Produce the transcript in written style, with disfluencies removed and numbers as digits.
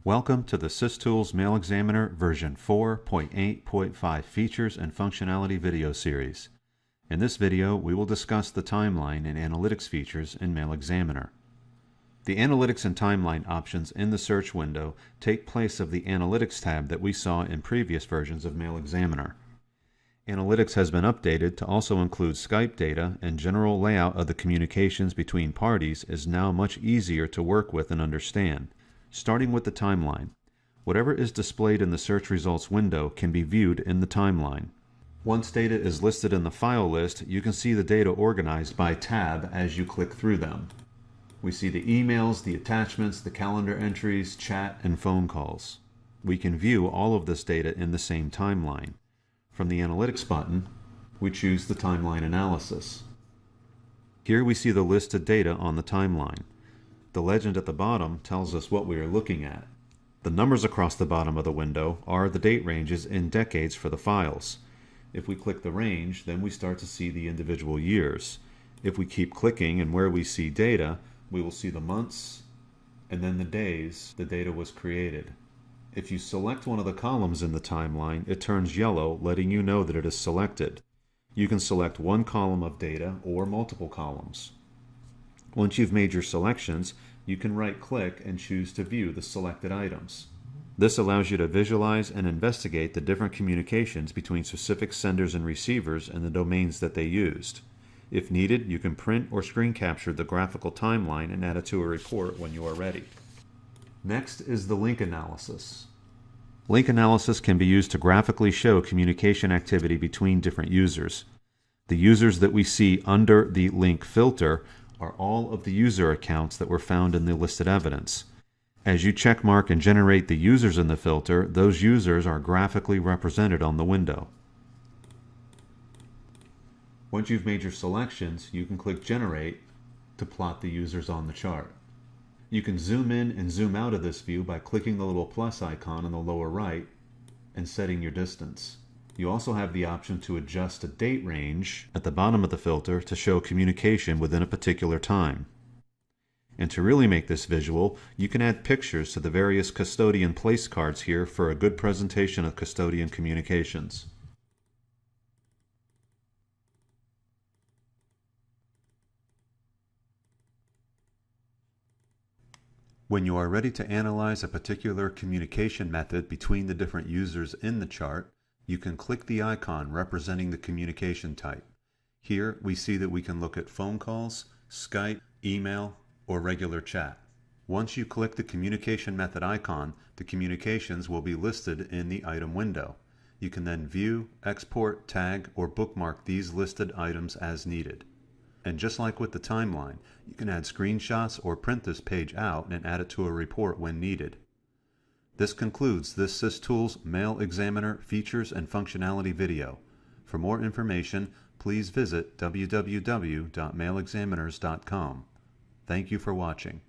Welcome to the SysTools MailXaminer version 4.8.5 features and functionality video series. In this video, we will discuss the timeline and analytics features in MailXaminer. The analytics and timeline options in the search window take place of the analytics tab that we saw in previous versions of MailXaminer. Analytics has been updated to also include Skype data, and general layout of the communications between parties is now much easier to work with and understand. Starting with the timeline, whatever is displayed in the search results window can be viewed in the timeline. Once data is listed in the file list, you can see the data organized by tab as you click through them. We see the emails, the attachments, the calendar entries, chat, and phone calls. We can view all of this data in the same timeline. From the Analytics button, we choose the Timeline Analysis. Here we see the listed data on the timeline. The legend at the bottom tells us what we are looking at. The numbers across the bottom of the window are the date ranges in decades for the files. If we click the range, then we start to see the individual years. If we keep clicking and where we see data, we will see the months and then the days the data was created. If you select one of the columns in the timeline, it turns yellow, letting you know that it is selected. You can select one column of data or multiple columns. Once you've made your selections, you can right-click and choose to view the selected items. This allows you to visualize and investigate the different communications between specific senders and receivers and the domains that they used. If needed, you can print or screen capture the graphical timeline and add it to a report when you are ready. Next is the link analysis. Link analysis can be used to graphically show communication activity between different users. The users that we see under the link filter are all of the user accounts that were found in the listed evidence. As you checkmark and generate the users in the filter, those users are graphically represented on the window. Once you've made your selections, you can click Generate to plot the users on the chart. You can zoom in and zoom out of this view by clicking the little plus icon in the lower right and setting your distance. You also have the option to adjust a date range at the bottom of the filter to show communication within a particular time. And to really make this visual, you can add pictures to the various custodian place cards here for a good presentation of custodian communications. When you are ready to analyze a particular communication method between the different users in the chart, you can click the icon representing the communication type. Here we see that we can look at phone calls, Skype, email, or regular chat. Once you click the communication method icon, the communications will be listed in the item window. You can then view, export, tag, or bookmark these listed items as needed. And just like with the timeline, you can add screenshots or print this page out and add it to a report when needed. This concludes this SysTools MailXaminer features and functionality video. For more information, please visit www.mailexaminers.com. Thank you for watching.